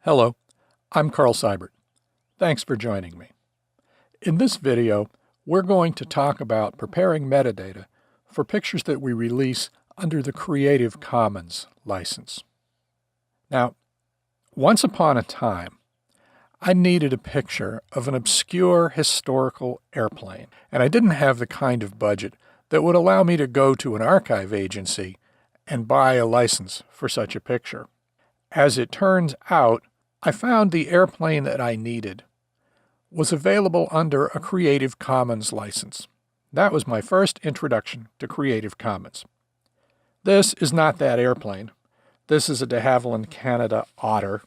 Hello, I'm Carl Seibert. Thanks for joining me. In this video, we're going to talk about preparing metadata for pictures that we release under the Creative Commons license. Now, once upon a time, I needed a picture of an obscure historical airplane, and I didn't have the kind of budget that would allow me to go to an archive agency and buy a license for such a picture. As it turns out, I found the airplane that I needed was available under a Creative Commons license. That was my first introduction to Creative Commons. This is not that airplane. This is a de Havilland Canada Otter,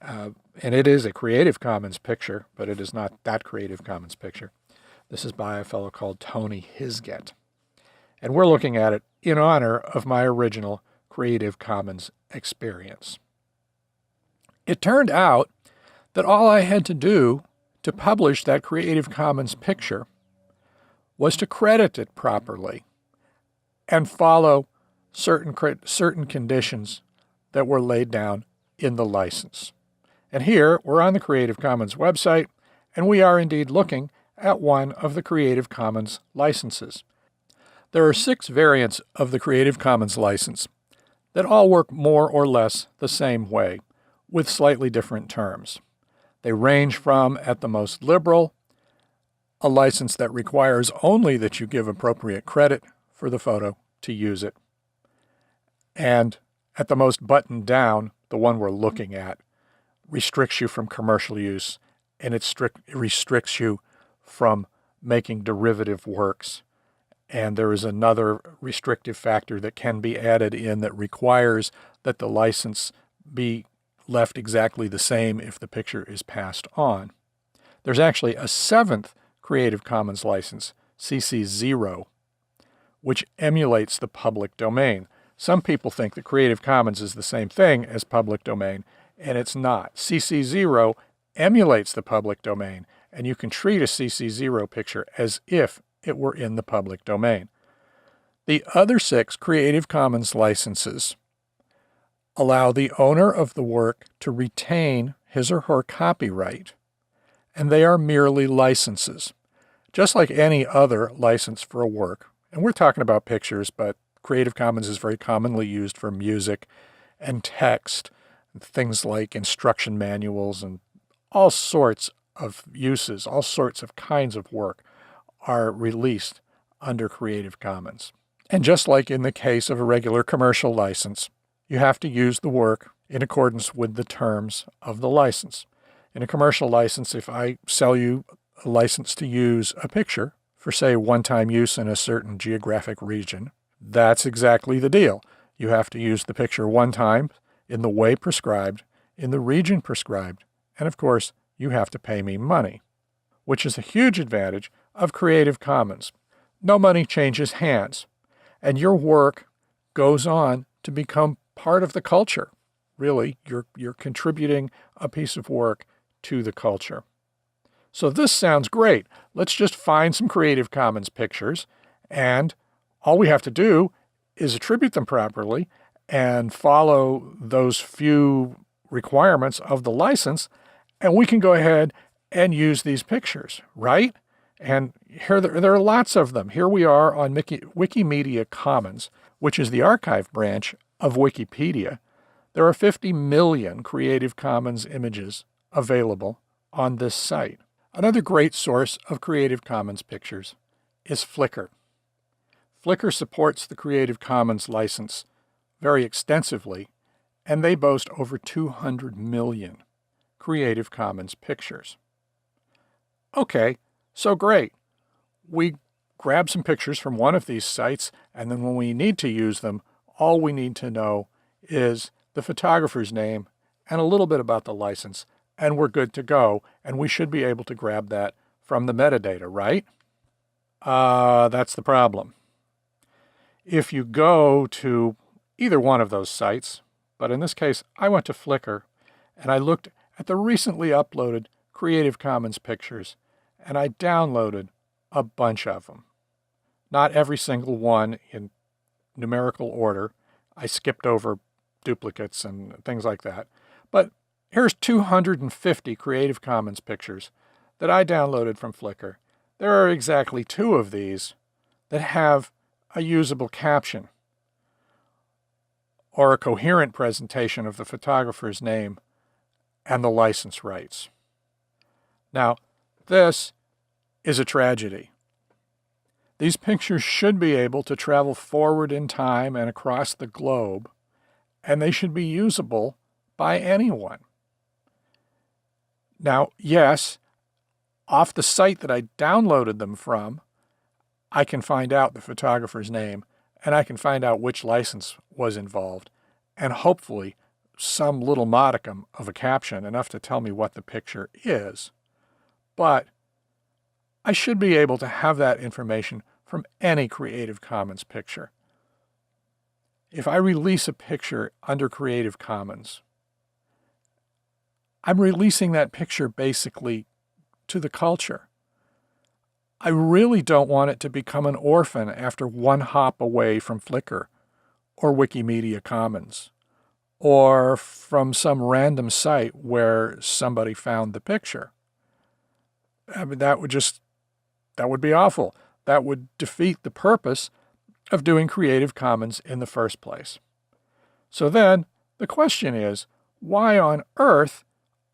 and it is a Creative Commons picture, but it is not that Creative Commons picture. This is by a fellow called Tony Hisget. And we're looking at it in honor of my original Creative Commons experience. It turned out that all I had to do to publish that Creative Commons picture was to credit it properly and follow certain conditions that were laid down in the license. And here we're on the Creative Commons website, and we are indeed looking at one of the Creative Commons licenses. There are 6 variants of the Creative Commons license that all work more or less the same way, with slightly different terms. They range from, at the most liberal, a license that requires only that you give appropriate credit for the photo to use it, and at the most buttoned down, the one we're looking at, restricts you from commercial use, and it restricts you from making derivative works. And there is another restrictive factor that can be added in that requires that the license be left exactly the same if the picture is passed on. There's actually a 7th Creative Commons license, CC0, which emulates the public domain. Some people think that Creative Commons is the same thing as public domain, and it's not. CC0 emulates the public domain, and you can treat a CC0 picture as if it were in the public domain. The other 6 Creative Commons licenses allow the owner of the work to retain his or her copyright, and they are merely licenses, just like any other license for a work. And we're talking about pictures, but Creative Commons is very commonly used for music and text, things like instruction manuals, and all sorts of uses, all sorts of kinds of work are released under Creative Commons. And just like in the case of a regular commercial license, you have to use the work in accordance with the terms of the license. In a commercial license, if I sell you a license to use a picture for, say, one-time use in a certain geographic region, that's exactly the deal. You have to use the picture one time in the way prescribed, in the region prescribed, and of course, you have to pay me money, which is a huge advantage of Creative Commons. No money changes hands, and your work goes on to become part of the culture. Really, you're contributing a piece of work to the culture. So this sounds great. Let's just find some Creative Commons pictures, and all we have to do is attribute them properly and follow those few requirements of the license, and we can go ahead and use these pictures, right? And here there are lots of them. Here we are on Wikimedia Commons, which is the archive branch of Wikipedia. There are 50 million Creative Commons images available on this site. Another great source of Creative Commons pictures is Flickr. Flickr supports the Creative Commons license very extensively, and they boast over 200 million Creative Commons pictures. Okay, so great. We grab some pictures from one of these sites, and then when we need to use them, all we need to know is the photographer's name and a little bit about the license, and we're good to go, and we should be able to grab that from the metadata, right? That's the problem. If you go to either one of those sites, but in this case, I went to Flickr, and I looked at the recently uploaded Creative Commons pictures, and I downloaded a bunch of them. Not every single one in numerical order. I skipped over duplicates and things like that. But Here's 250 Creative Commons pictures that I downloaded from Flickr. There are exactly 2 of these that have a usable caption or a coherent presentation of the photographer's name and the license rights. Now, this is a tragedy. These pictures should be able to travel forward in time and across the globe, and they should be usable by anyone. Now, yes, off the site that I downloaded them from, I can find out the photographer's name, and I can find out which license was involved, and hopefully some little modicum of a caption, enough to tell me what the picture is. But I should be able to have that information from any Creative Commons picture. If I release a picture under Creative Commons, I'm releasing that picture basically to the culture. I really don't want it to become an orphan after one hop away from Flickr or Wikimedia Commons or from some random site where somebody found the picture. I mean, that would be awful. That would defeat the purpose of doing Creative Commons in the first place. So then the question is, why on earth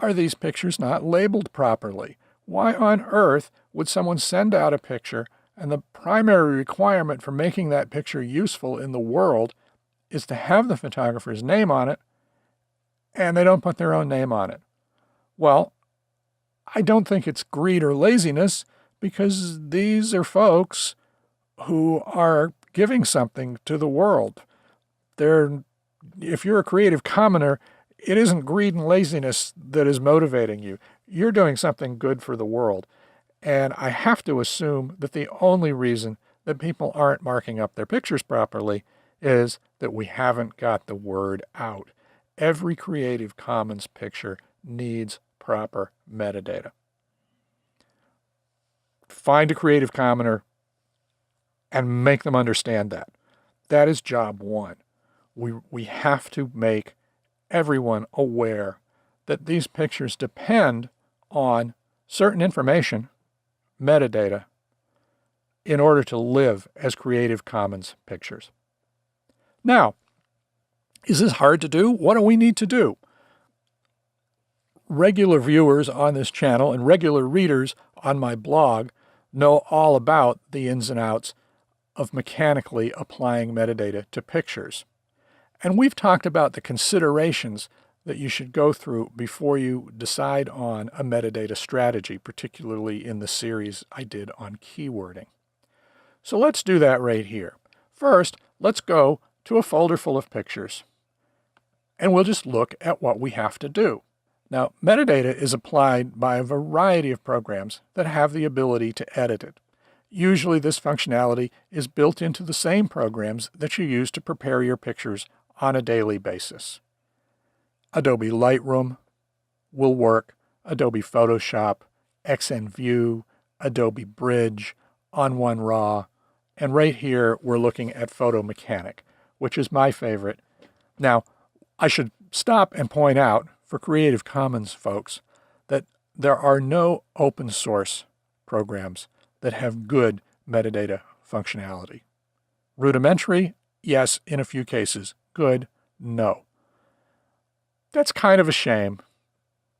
are these pictures not labeled properly? Why on earth would someone send out a picture and the primary requirement for making that picture useful in the world is to have the photographer's name on it, and they don't put their own name on it? Well, I don't think it's greed or laziness, because these are folks who are giving something to the world. If you're a Creative Commoner, it isn't greed and laziness that is motivating you. You're doing something good for the world. And I have to assume that the only reason that people aren't marking up their pictures properly is that we haven't got the word out. Every Creative Commons picture needs proper metadata. Find a Creative Commoner and make them understand that. That is job one. We have to make everyone aware that these pictures depend on certain information, metadata, in order to live as Creative Commons pictures. Now, is this hard to do? What do we need to do? Regular viewers on this channel and regular readers on my blog know all about the ins and outs of mechanically applying metadata to pictures. And we've talked about the considerations that you should go through before you decide on a metadata strategy, particularly in the series I did on keywording. So let's do that right here. First, let's go to a folder full of pictures, and we'll just look at what we have to do. Now, metadata is applied by a variety of programs that have the ability to edit it. Usually this functionality is built into the same programs that you use to prepare your pictures on a daily basis. Adobe Lightroom will work, Adobe Photoshop, XNView, Adobe Bridge, On1 Raw, and right here we're looking at Photo Mechanic, which is my favorite. Now, I should stop and point out for Creative Commons folks that there are no open source programs that have good metadata functionality. Rudimentary, yes, in a few cases. Good, no. That's kind of a shame,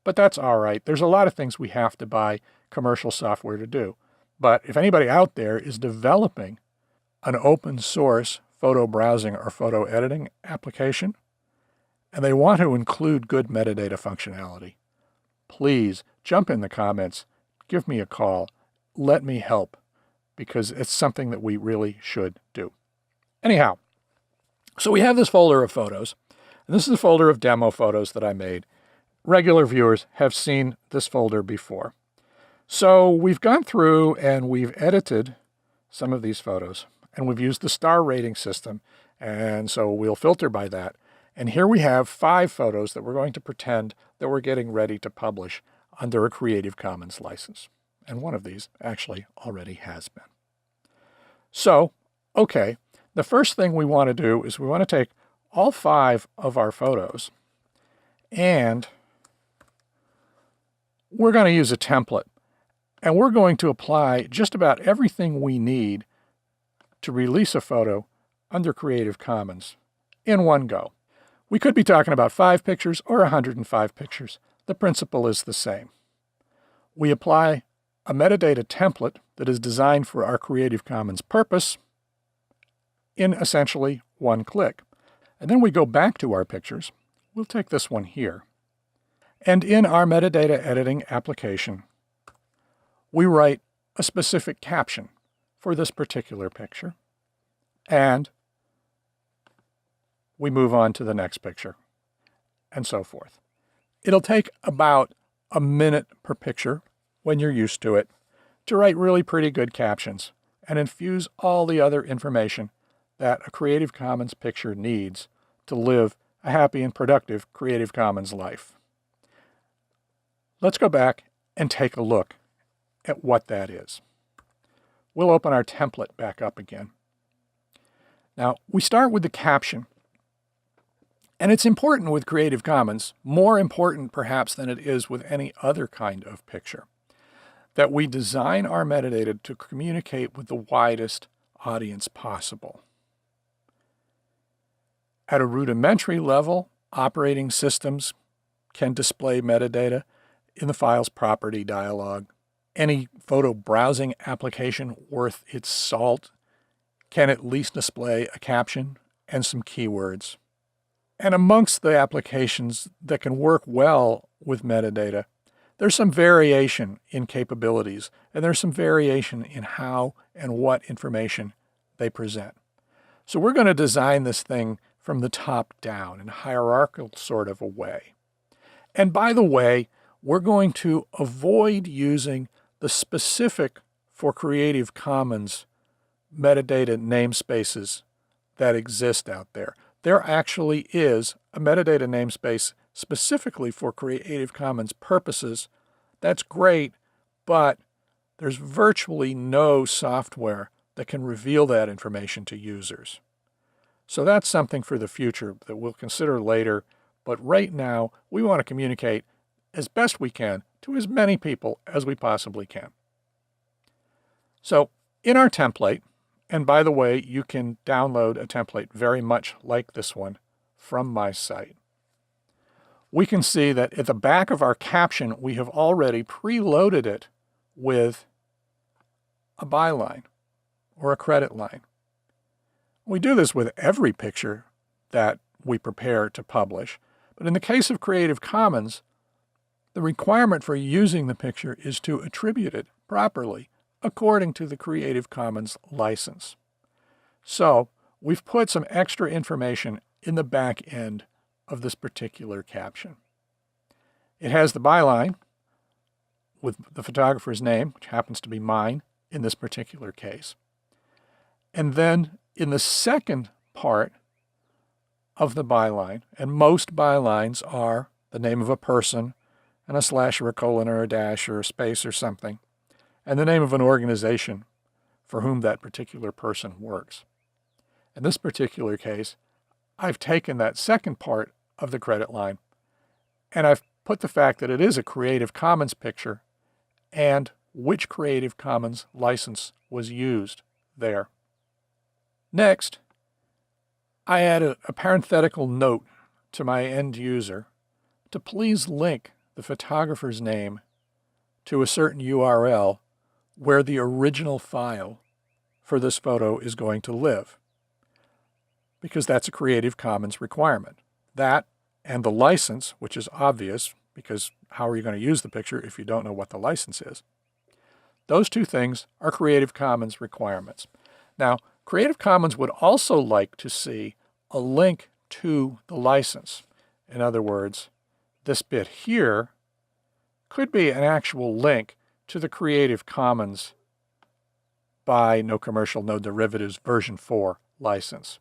but that's all right. There's a lot of things we have to buy commercial software to do. But if anybody out there is developing an open source photo browsing or photo editing application, and they want to include good metadata functionality, please jump in the comments, give me a call, let me help, because it's something that we really should do. Anyhow, so we have this folder of photos, and this is a folder of demo photos that I made. Regular viewers have seen this folder before. So we've gone through and we've edited some of these photos, and we've used the star rating system, and so we'll filter by that. And here we have 5 photos that we're going to pretend that we're getting ready to publish under a Creative Commons license. And one of these actually already has been. So, okay, the first thing we want to do is we want to take all 5 of our photos and we're going to use a template, and we're going to apply just about everything we need to release a photo under Creative Commons in one go. We could be talking about 5 pictures or 105 pictures. The principle is the same. We apply a metadata template that is designed for our Creative Commons purpose in essentially one click. And then we go back to our pictures. We'll take this one here. And in our metadata editing application, we write a specific caption for this particular picture, and we move on to the next picture, and so forth. It'll take about a minute per picture, when you're used to it, to write really pretty good captions and infuse all the other information that a Creative Commons picture needs to live a happy and productive Creative Commons life. Let's go back and take a look at what that is. We'll open our template back up again. Now, we start with the caption. And it's important with Creative Commons, more important perhaps than it is with any other kind of picture, that we design our metadata to communicate with the widest audience possible. At a rudimentary level, operating systems can display metadata in the file's property dialog. Any photo browsing application worth its salt can at least display a caption and some keywords. And amongst the applications that can work well with metadata, there's some variation in capabilities, and there's some variation in how and what information they present. So we're going to design this thing from the top down in a hierarchical sort of a way. And by the way, we're going to avoid using the specific for Creative Commons metadata namespaces that exist out there. There actually is a metadata namespace specifically for Creative Commons purposes. That's great, but there's virtually no software that can reveal that information to users. So that's something for the future that we'll consider later, but right now we want to communicate as best we can to as many people as we possibly can. So in our template, and by the way, you can download a template very much like this one from my site. We can see that at the back of our caption, we have already preloaded it with a byline or a credit line. We do this with every picture that we prepare to publish, but in the case of Creative Commons, the requirement for using the picture is to attribute it properly according to the Creative Commons license. So we've put some extra information in the back end of this particular caption. It has the byline with the photographer's name, which happens to be mine in this particular case. And then in the second part of the byline, and most bylines are the name of a person and a slash or a colon or a dash or a space or something, and the name of an organization for whom that particular person works. In this particular case, I've taken that second part of the credit line and I've put the fact that it is a Creative Commons picture and which Creative Commons license was used there. Next, I add a parenthetical note to my end user to please link the photographer's name to a certain URL where the original file for this photo is going to live, because that's a Creative Commons requirement. That and the license, which is obvious, because how are you going to use the picture if you don't know what the license is? Those two things are Creative Commons requirements. Now, Creative Commons would also like to see a link to the license. In other words, this bit here could be an actual link to the Creative Commons by No Commercial, No Derivatives version 4 license.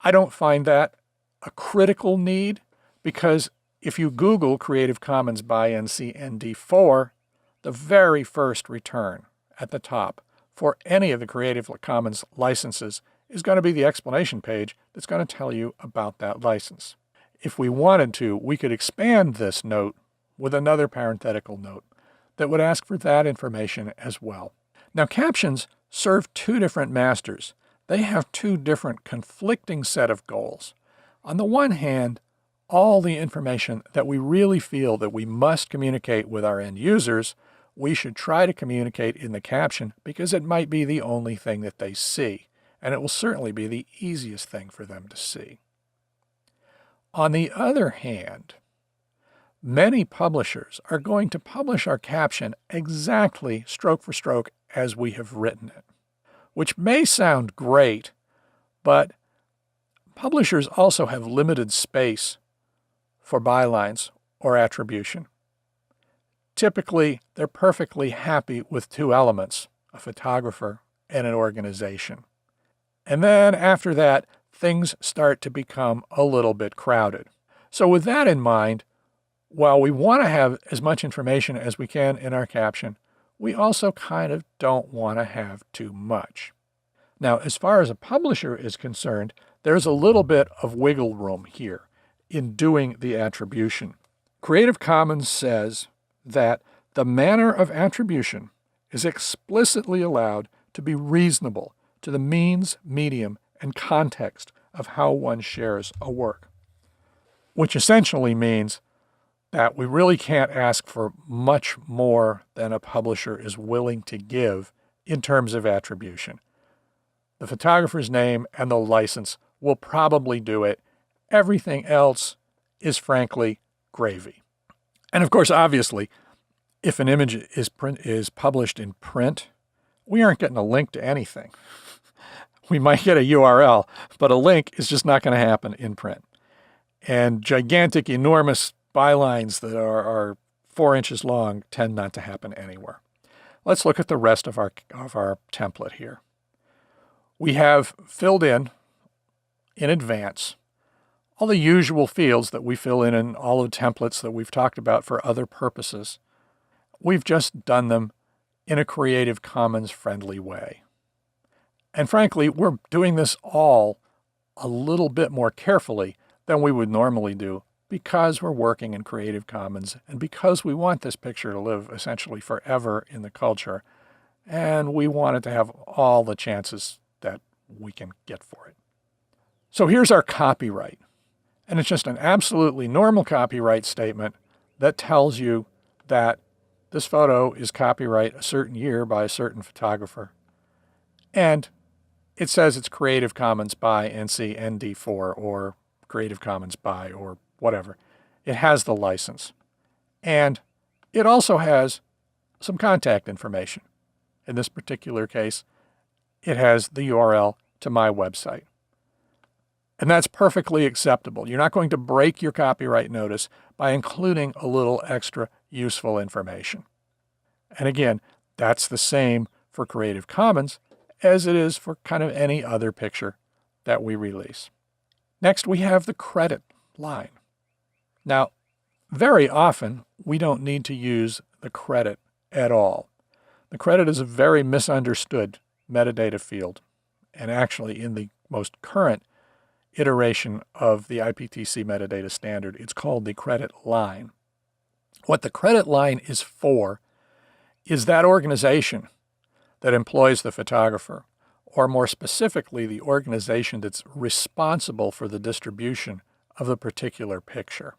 I don't find that a critical need, because if you Google Creative Commons by NC ND4, the very first return at the top for any of the Creative Commons licenses is going to be the explanation page that's going to tell you about that license. If we wanted to, we could expand this note with another parenthetical note that would ask for that information as well. Now, captions serve two different masters. They have two different conflicting set of goals. On the one hand, all the information that we really feel that we must communicate with our end users, we should try to communicate in the caption because it might be the only thing that they see, and it will certainly be the easiest thing for them to see. On the other hand, many publishers are going to publish our caption exactly stroke for stroke as we have written it, which may sound great, but publishers also have limited space for bylines or attribution. Typically, they're perfectly happy with two elements, a photographer and an organization. And then after that, things start to become a little bit crowded. So with that in mind, while we want to have as much information as we can in our caption, we also kind of don't want to have too much. Now, as far as a publisher is concerned, there's a little bit of wiggle room here in doing the attribution. Creative Commons says that the manner of attribution is explicitly allowed to be reasonable to the means, medium, and context of how one shares a work, which essentially means that we really can't ask for much more than a publisher is willing to give in terms of attribution. The photographer's name and the license will probably do it. Everything else is frankly gravy. And of course, obviously, if an image is published in print, we aren't getting a link to anything. We might get a URL, but a link is just not going to happen in print. And gigantic, enormous bylines that are 4 inches long tend not to happen anywhere. Let's look at the rest of our template here. We have filled in advance all the usual fields that we fill in all of the templates that we've talked about for other purposes. We've just done them in a Creative Commons friendly way. And frankly, we're doing this all a little bit more carefully than we would normally do because we're working in Creative Commons and because we want this picture to live essentially forever in the culture, and we want it to have all the chances that we can get for it. So here's our copyright. And it's just an absolutely normal copyright statement that tells you that this photo is copyright a certain year by a certain photographer. And it says it's Creative Commons by NC ND4 or Creative Commons by or whatever. It has the license. And it also has some contact information. In this particular case, it has the URL to my website. And that's perfectly acceptable. You're not going to break your copyright notice by including a little extra useful information. And again, that's the same for Creative Commons as it is for kind of any other picture that we release. Next, we have the credit line. Now, very often, we don't need to use the credit at all. The credit is a very misunderstood metadata field. And actually, in the most current iteration of the IPTC metadata standard, it's called the credit line. What the credit line is for is that organization that employs the photographer, or more specifically, the organization that's responsible for the distribution of the particular picture.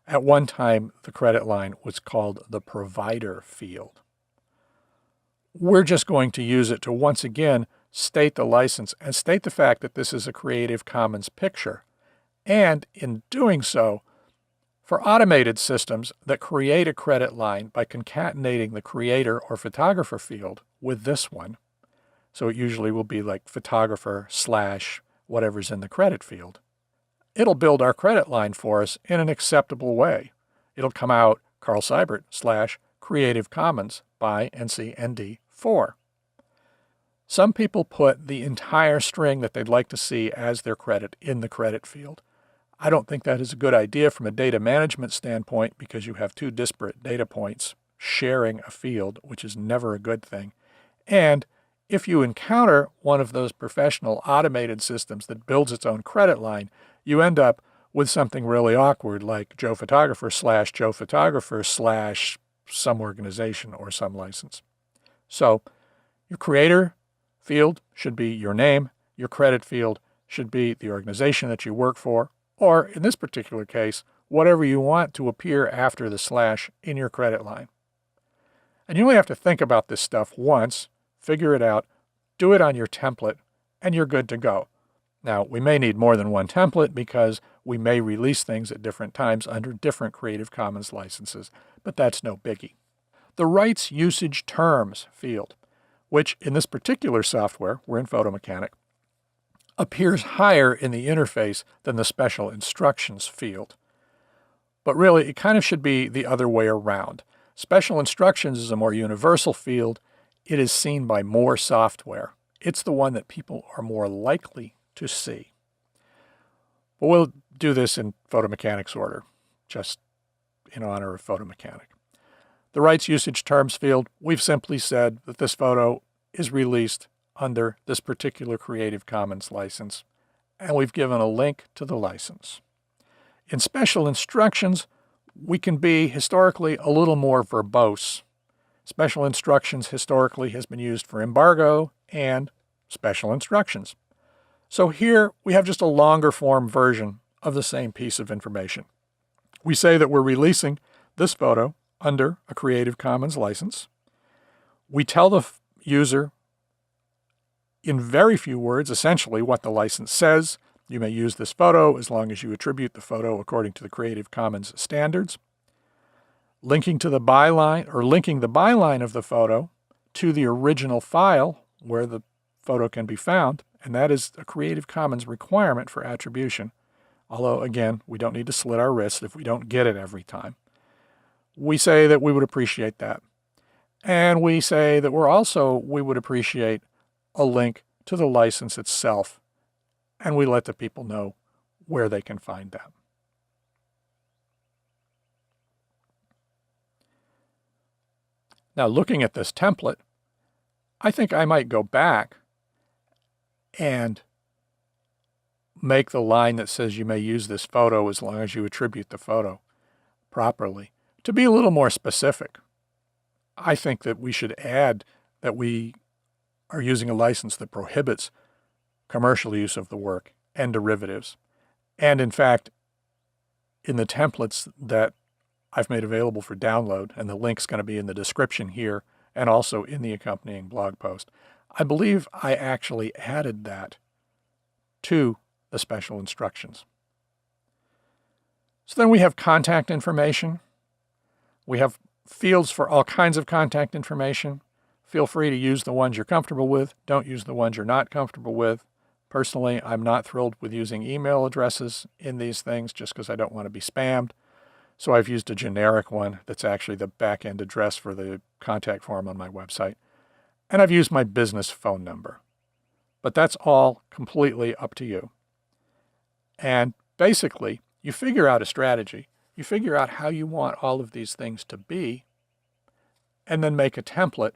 At one time, the credit line was called the provider field. We're just going to use it to once again state the license and state the fact that this is a Creative Commons picture. And in doing so, for automated systems that create a credit line by concatenating the creator or photographer field with this one, so it usually will be like photographer / whatever's in the credit field, it'll build our credit line for us in an acceptable way. It'll come out Carl Seibert / Creative Commons by NC ND4. Some people put the entire string that they'd like to see as their credit in the credit field. I don't think that is a good idea from a data management standpoint because you have two disparate data points sharing a field, which is never a good thing. And if you encounter one of those professional automated systems that builds its own credit line, you end up with something really awkward like Joe Photographer / Joe Photographer / some organization or some license. So your creator field should be your name. Your credit field should be the organization that you work for, or in this particular case, whatever you want to appear after the / in your credit line. And you only have to think about this stuff once, figure it out, do it on your template, and you're good to go. Now, we may need more than one template because we may release things at different times under different Creative Commons licenses, but that's no biggie. The Rights Usage Terms field, which in this particular software, we're in Photomechanic, appears higher in the interface than the Special Instructions field. But really, it kind of should be the other way around. Special Instructions is a more universal field. It is seen by more software. It's the one that people are more likely to see. But we'll do this in Photomechanics order, just in honor of Photomechanic. The Rights Usage Terms field, we've simply said that this photo is released under this particular Creative Commons license, and we've given a link to the license. In Special Instructions, we can be historically a little more verbose. Special Instructions historically has been used for embargo and Special Instructions. So here we have just a longer form version of the same piece of information. We say that we're releasing this photo under a Creative Commons license. We tell the user in very few words essentially what the license says. You may use this photo as long as you attribute the photo according to the Creative Commons standards. Linking to the byline or linking the byline of the photo to the original file where the photo can be found, and that is a Creative Commons requirement for attribution. Although, again, we don't need to slit our wrists if we don't get it every time. We say that we would appreciate that. And we say that we would appreciate a link to the license itself, and we let the people know where they can find that. Now, looking at this template, I think I might go back and make the line that says you may use this photo as long as you attribute the photo properly to be a little more specific. I think that we should add that we are using a license that prohibits commercial use of the work and derivatives. And in fact, in the templates that I've made available for download, and the link's going to be in the description here and also in the accompanying blog post, I believe I actually added that to the Special Instructions. So then we have contact information. We have fields for all kinds of contact information. Feel free to use the ones you're comfortable with. Don't use the ones you're not comfortable with. Personally, I'm not thrilled with using email addresses in these things just because I don't want to be spammed. So I've used a generic one that's actually the back-end address for the contact form on my website. And I've used my business phone number. But that's all completely up to you. And basically, you figure out a strategy. You figure out how you want all of these things to be, and then make a template,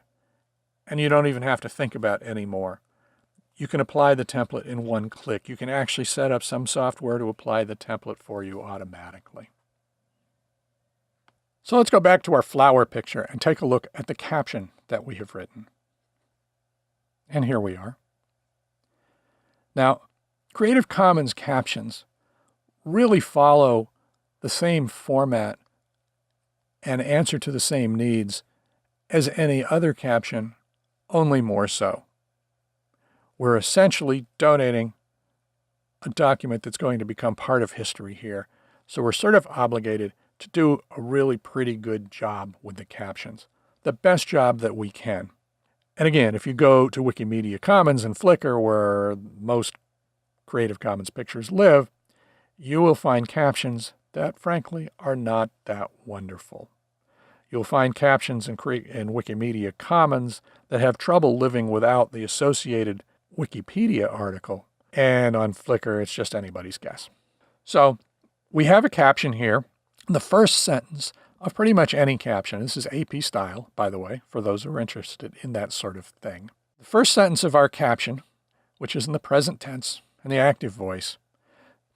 and you don't even have to think about any more. You can apply the template in one click. You can actually set up some software to apply the template for you automatically. So let's go back to our flower picture and take a look at the caption that we have written. And here we are. Now, Creative Commons captions really follow the same format and answer to the same needs as any other caption, only more so. We're essentially donating a document that's going to become part of history here, so we're sort of obligated to do a really pretty good job with the captions, the best job that we can. And again, if you go to Wikimedia Commons and Flickr, where most Creative Commons pictures live, you will find captions that, frankly, are not that wonderful. You'll find captions in Wikimedia Commons that have trouble living without the associated Wikipedia article. And on Flickr, it's just anybody's guess. So we have a caption here. The first sentence of pretty much any caption, this is AP style, by the way, for those who are interested in that sort of thing. The first sentence of our caption, which is in the present tense and the active voice,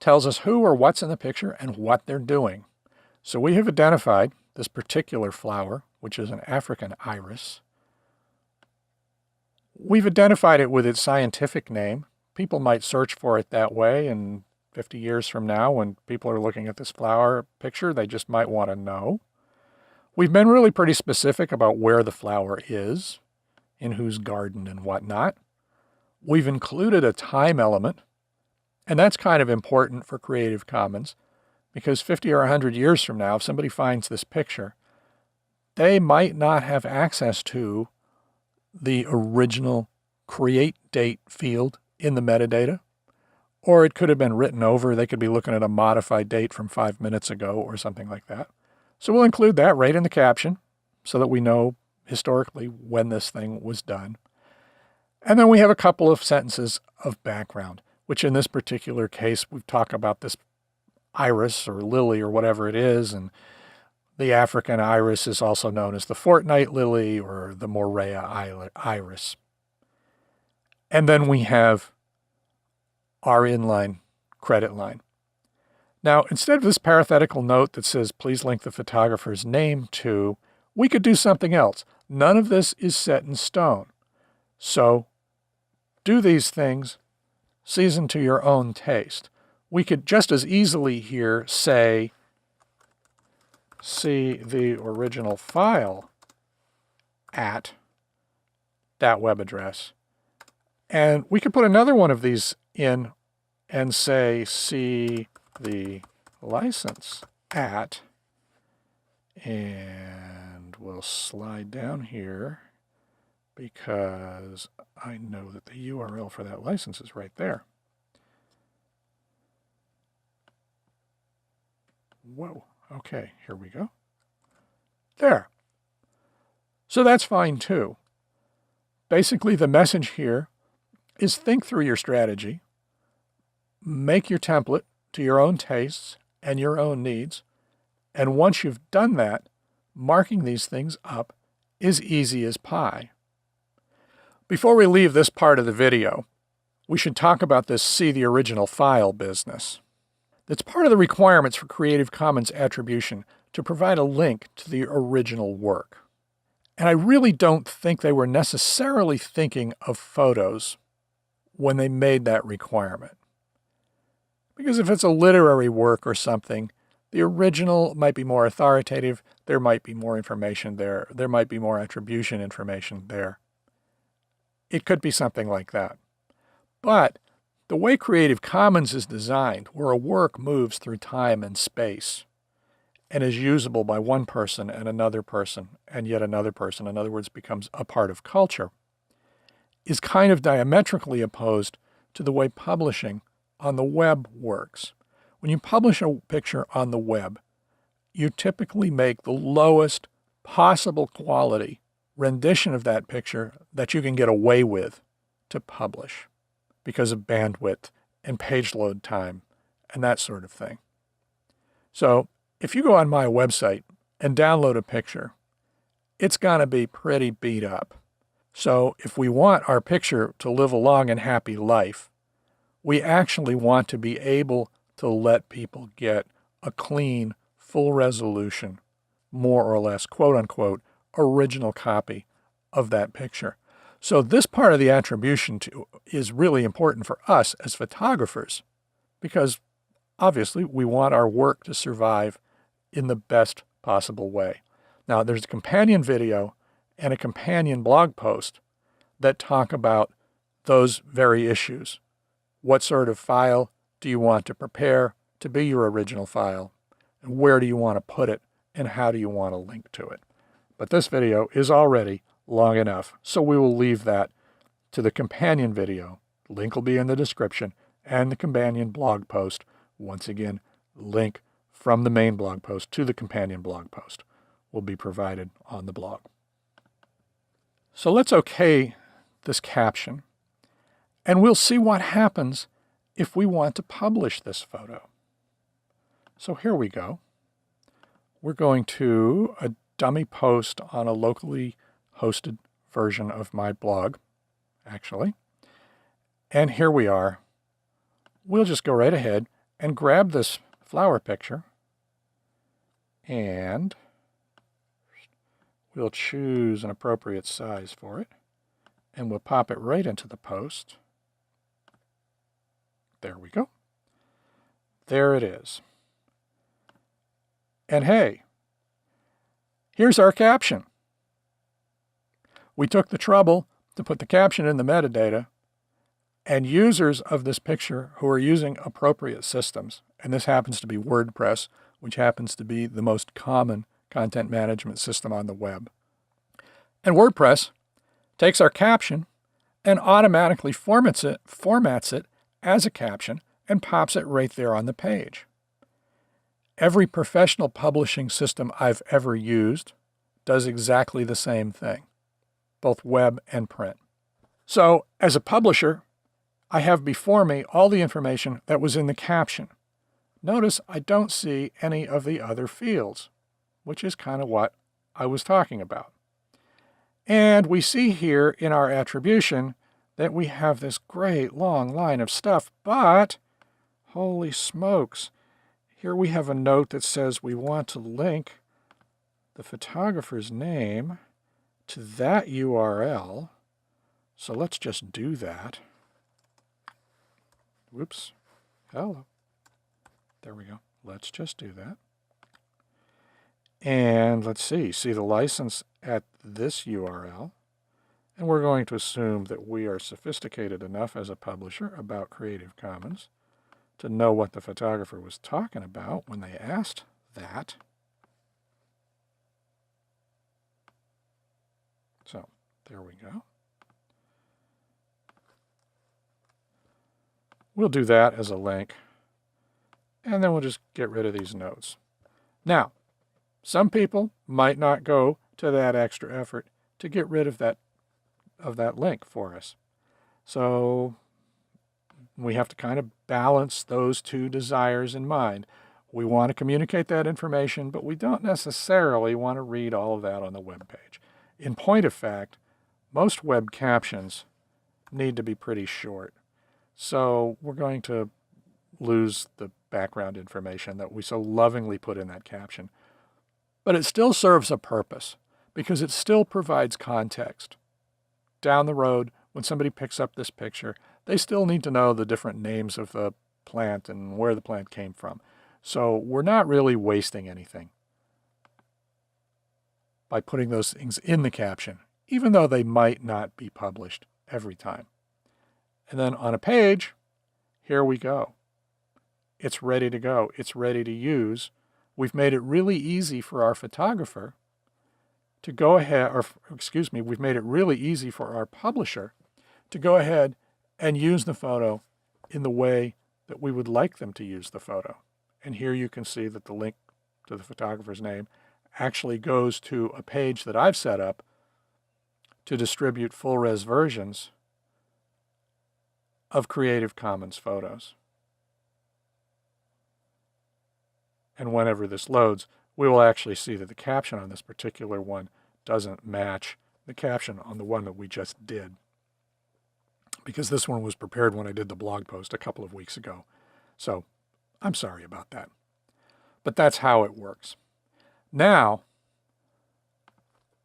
tells us who or what's in the picture and what they're doing. So we have identified this particular flower, which is an African iris. We've identified it with its scientific name. People might search for it that way, and 50 years from now, when people are looking at this flower picture, they just might want to know. We've been really pretty specific about where the flower is, in whose garden and whatnot. We've included a time element, and that's kind of important for Creative Commons, because 50 or 100 years from now, if somebody finds this picture, they might not have access to the original create date field in the metadata, or it could have been written over. They could be looking at a modified date from 5 minutes ago or something like that. So we'll include that right in the caption so that we know historically when this thing was done. And then we have a couple of sentences of background, which in this particular case, we've talked about this iris or lily or whatever it is, and the African iris is also known as the fortnight lily or the Morea iris. And then we have our inline credit line. Now, instead of this parenthetical note that says, please link the photographer's name to, we could do something else. None of this is set in stone. So do these things, season to your own taste. We could just as easily here say, see the original file at that web address. And we could put another one of these in and say, see the license at, and we'll slide down here because I know that the URL for that license is right there. Whoa, okay, here we go. There. So that's fine too. Basically, the message here is think through your strategy, make your template to your own tastes and your own needs, and once you've done that, marking these things up is easy as pie. Before we leave this part of the video, we should talk about this see the original file business. That's part of the requirements for Creative Commons attribution to provide a link to the original work. And I really don't think they were necessarily thinking of photos when they made that requirement. Because if it's a literary work or something, the original might be more authoritative, there might be more information there, there might be more attribution information there. It could be something like that. But the way Creative Commons is designed, where a work moves through time and space and is usable by one person and another person and yet another person, in other words, becomes a part of culture, is kind of diametrically opposed to the way publishing on the web works. When you publish a picture on the web, you typically make the lowest possible quality rendition of that picture that you can get away with to publish because of bandwidth and page load time and that sort of thing. So if you go on my website and download a picture, it's going to be pretty beat up. So if we want our picture to live a long and happy life, we actually want to be able to let people get a clean, full resolution, more or less, quote unquote, original copy of that picture. So this part of the attribution is really important for us as photographers because obviously we want our work to survive in the best possible way. Now there's a companion video and a companion blog post that talk about those very issues. What sort of file do you want to prepare to be your original file? And where do you want to put it? And how do you want to link to it? But this video is already long enough, so we will leave that to the companion video. Link will be in the description, and the companion blog post. Once again, link from the main blog post to the companion blog post will be provided on the blog. So let's OK this caption, and we'll see what happens if we want to publish this photo. So here we go. We're going to a dummy post on a locally hosted version of my blog, actually. And here we are. We'll just go right ahead and grab this flower picture, and we'll choose an appropriate size for it, and we'll pop it right into the post. There we go. There it is. And hey, here's our caption. We took the trouble to put the caption in the metadata, and users of this picture who are using appropriate systems, and this happens to be WordPress, which happens to be the most common content management system on the web. And WordPress takes our caption and automatically formats it as a caption and pops it right there on the page. Every professional publishing system I've ever used does exactly the same thing, both web and print. So, as a publisher, I have before me all the information that was in the caption. Notice I don't see any of the other fields, which is kind of what I was talking about. And we see here in our attribution that we have this great long line of stuff, but holy smokes, here we have a note that says we want to link the photographer's name to that URL. So let's just do that. Whoops. Hello. There we go. Let's just do that. And let's see the license at this URL. And we're going to assume that we are sophisticated enough as a publisher about Creative Commons to know what the photographer was talking about when they asked that. So there we go. We'll do that as a link, and then we'll just get rid of these notes. Now, some people might not go to that extra effort to get rid of that link for us. So we have to kind of balance those two desires in mind. We want to communicate that information, but we don't necessarily want to read all of that on the web page. In point of fact, most web captions need to be pretty short. So we're going to lose the background information that we so lovingly put in that caption. But it still serves a purpose because it still provides context. Down the road, when somebody picks up this picture, they still need to know the different names of the plant and where the plant came from. So we're not really wasting anything by putting those things in the caption, even though they might not be published every time. And then on a page, here we go. It's ready to go. It's ready to use. We've made it really easy for our photographer to go ahead, we've made it really easy for our publisher to go ahead and use the photo in the way that we would like them to use the photo. And here you can see that the link to the photographer's name actually goes to a page that I've set up to distribute full-res versions of Creative Commons photos. And whenever this loads, we will actually see that the caption on this particular one doesn't match the caption on the one that we just did, because this one was prepared when I did the blog post a couple of weeks ago. So I'm sorry about that. But that's how it works. Now,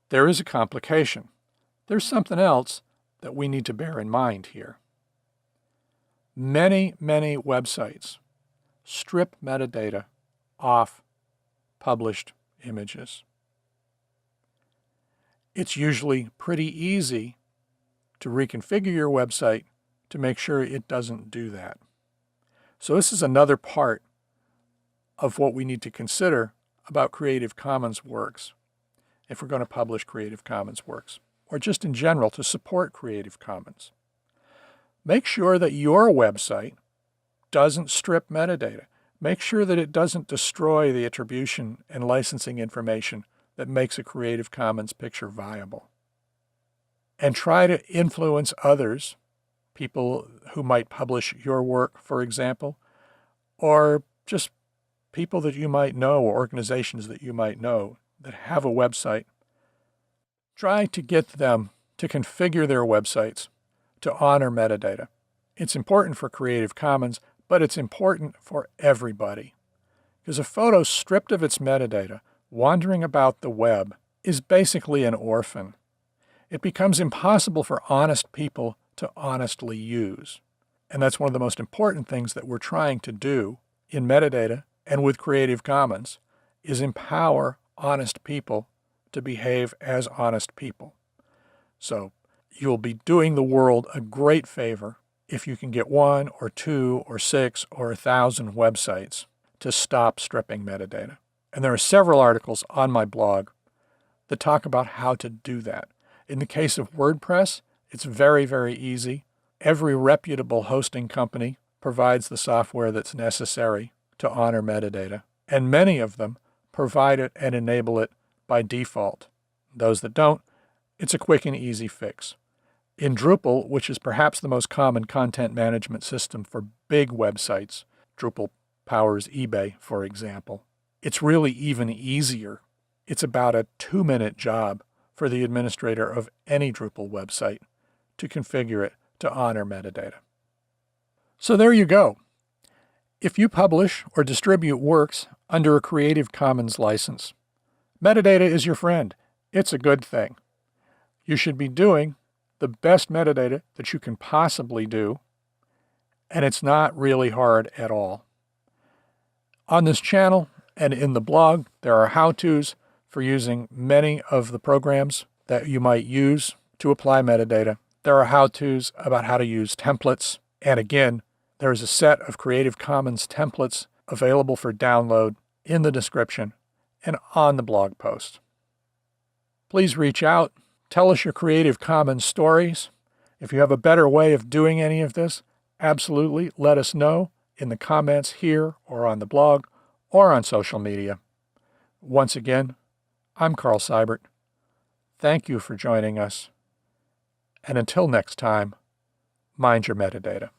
there is a complication. There's something else that we need to bear in mind here. Many websites strip metadata off published images. It's usually pretty easy to reconfigure your website to make sure it doesn't do that. So this is another part of what we need to consider about Creative Commons works if we're going to publish Creative Commons works, or just in general to support Creative Commons. Make sure that your website doesn't strip metadata. Make sure that it doesn't destroy the attribution and licensing information that makes a Creative Commons picture viable. And try to influence others, people who might publish your work, for example, or just people that you might know, or organizations that you might know that have a website. Try to get them to configure their websites to honor metadata. It's important for Creative Commons, but it's important for everybody. Because a photo stripped of its metadata, wandering about the web, is basically an orphan. It becomes impossible for honest people to honestly use. And that's one of the most important things that we're trying to do in metadata and with Creative Commons, is empower honest people to behave as honest people. So you'll be doing the world a great favor if you can get 1 or 2 or 6 or 1,000 websites to stop stripping metadata. And there are several articles on my blog that talk about how to do that. In the case of WordPress, it's very, very easy. Every reputable hosting company provides the software that's necessary to honor metadata, and many of them provide it and enable it by default. Those that don't, it's a quick and easy fix. In Drupal, which is perhaps the most common content management system for big websites, Drupal powers eBay, for example, it's really even easier. It's about a 2-minute job for the administrator of any Drupal website to configure it to honor metadata. So there you go. If you publish or distribute works under a Creative Commons license, metadata is your friend. It's a good thing. You should be doing the best metadata that you can possibly do, and it's not really hard at all. On this channel and in the blog, there are how-tos for using many of the programs that you might use to apply metadata. There are how-tos about how to use templates, and again, there is a set of Creative Commons templates available for download in the description and on the blog post. Please reach out, tell us your Creative Commons stories. If you have a better way of doing any of this, absolutely let us know in the comments here or on the blog or on social media. Once again, I'm Carl Seibert. Thank you for joining us. And until next time, mind your metadata.